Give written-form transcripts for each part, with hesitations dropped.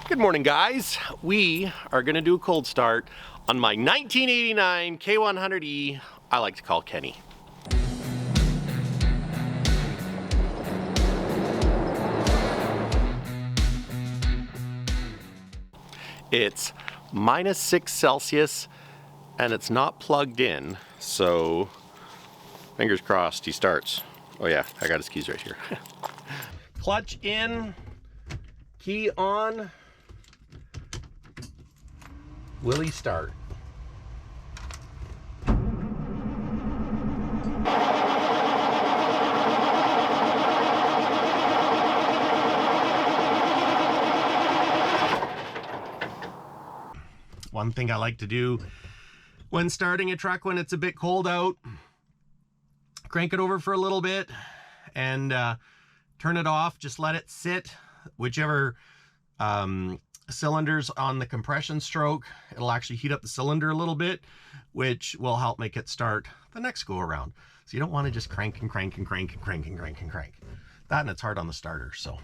Good morning, guys. We are going to do a cold start on my 1989 K100E I like to call Kenny. It's -6 Celsius and it's not plugged in, so fingers crossed he starts. Oh yeah, I got his keys right here. Clutch in, key on. Will he start? One thing I like to do when starting a truck when it's a bit cold out, crank it over for a little bit and turn it off. Just let it sit. Whichever cylinders on the compression stroke, it'll actually heat up the cylinder a little bit, which will help make it start the next go around. So you don't want to just crank and crank and crank and crank and crank and crank. That, and it's hard on the starter, so.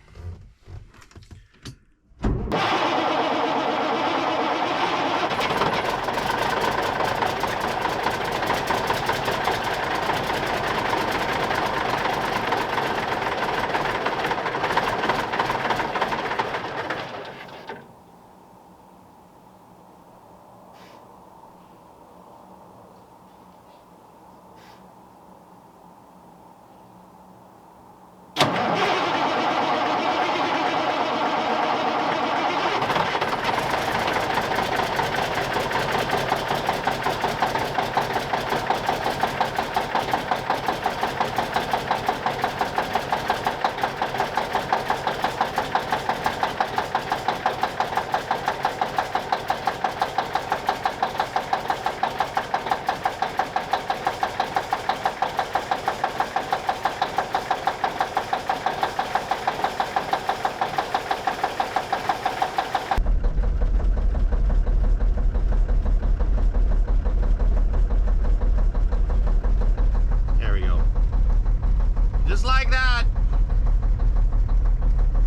Just like that.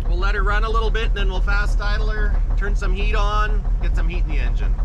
We'll let her run a little bit and then we'll fast idle her, turn some heat on, get some heat in the engine.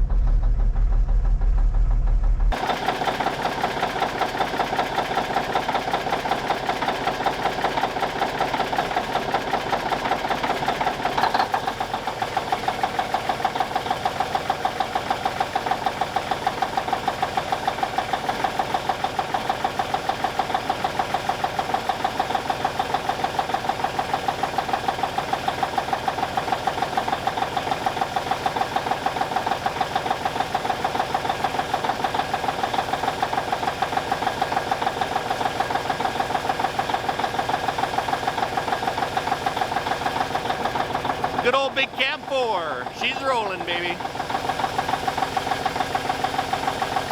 Good old Big CAM IV. She's rolling, baby.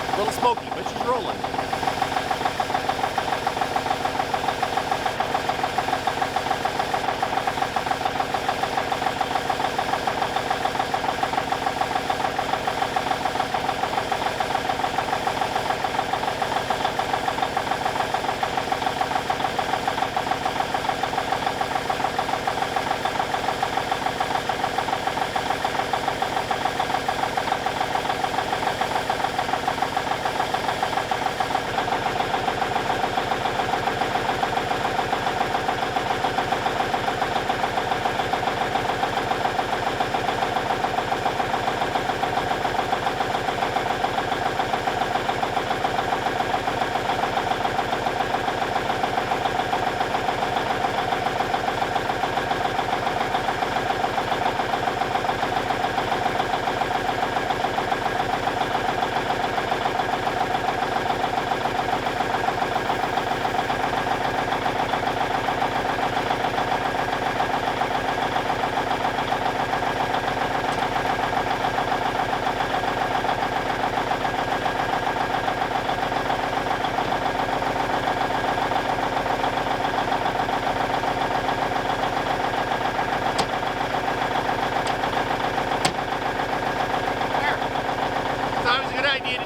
A little smoky, but she's rolling.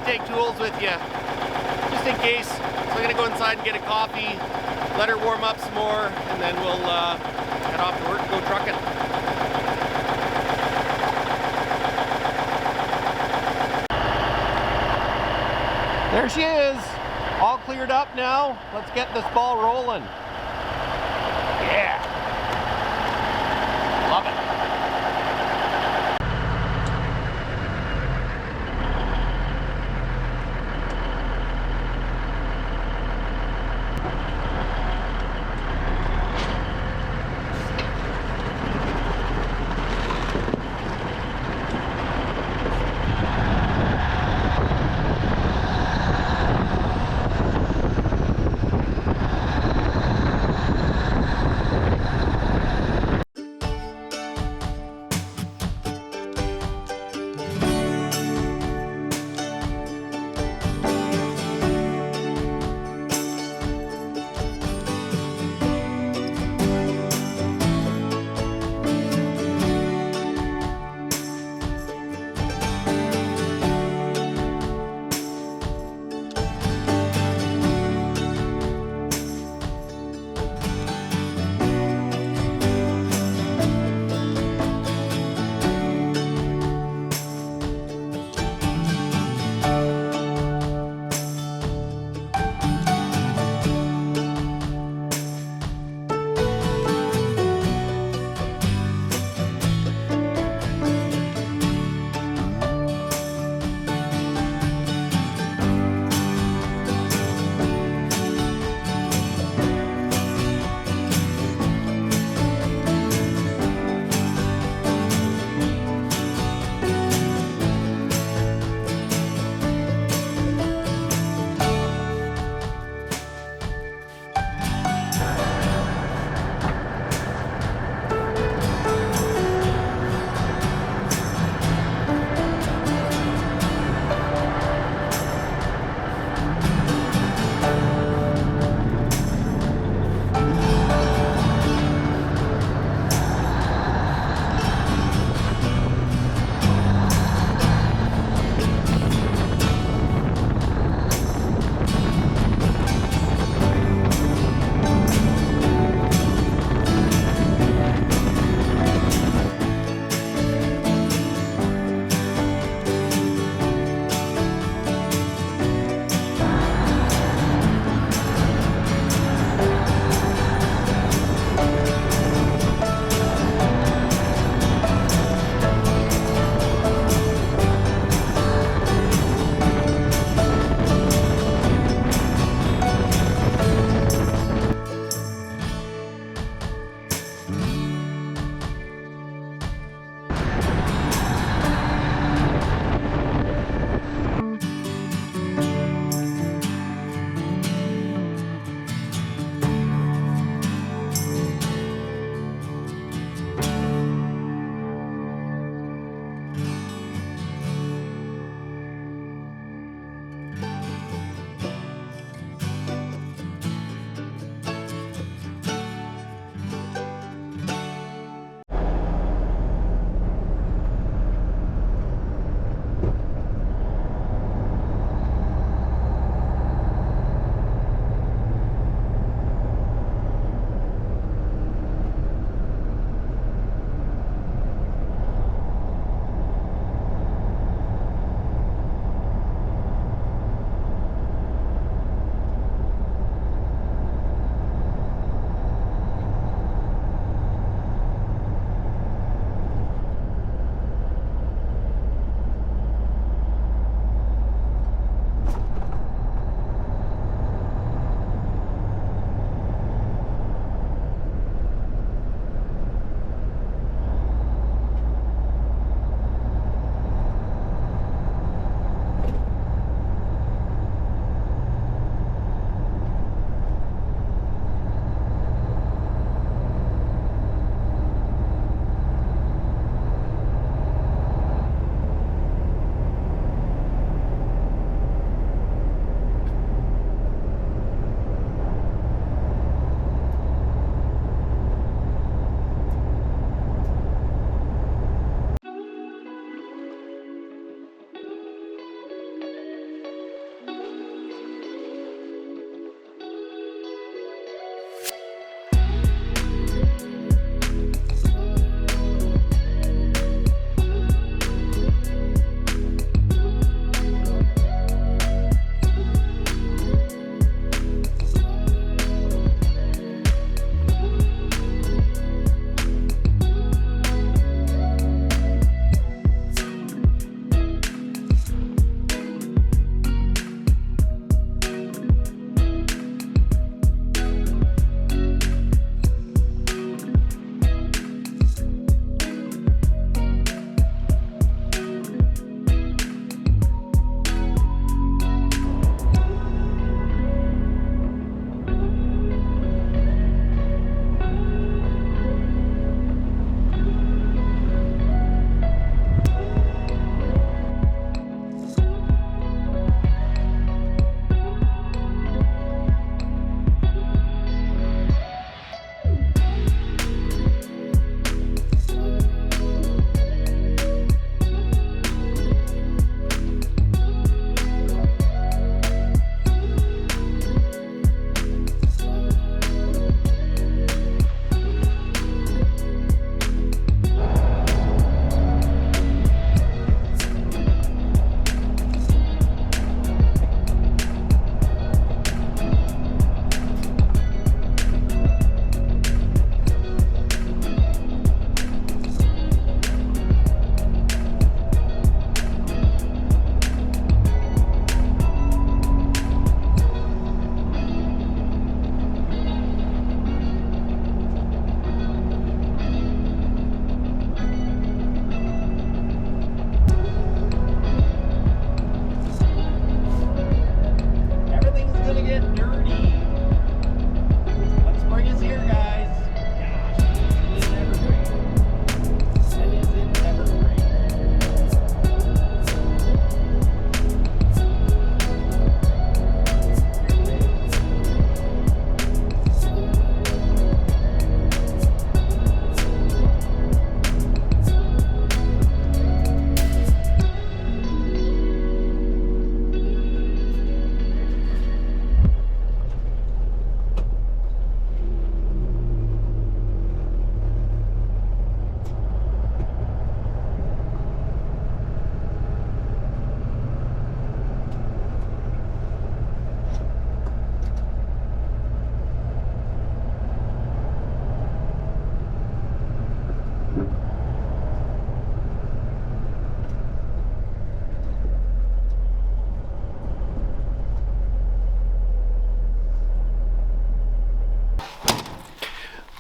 Take tools with you, just in case. So I'm gonna go inside and get a coffee, let her warm up some more, and then we'll head off to work and go trucking. There she is, all cleared up now. Let's get this ball rolling. Yeah, love it.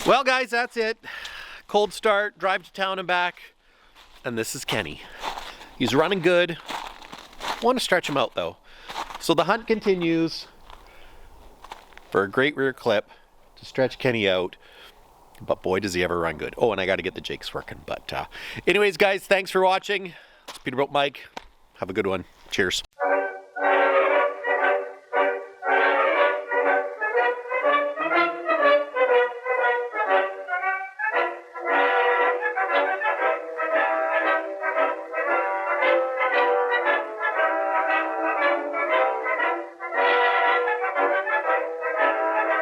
Well guys, that's it. Cold start, drive to town and back. And this is Kenny. He's running good. Want to stretch him out though. So the hunt continues for a great rear clip to stretch Kenny out. But boy, does he ever run good. Oh, and I got to get the jakes working. But anyways, guys, thanks for watching. It's Peterbilt Mike. Have a good one. Cheers.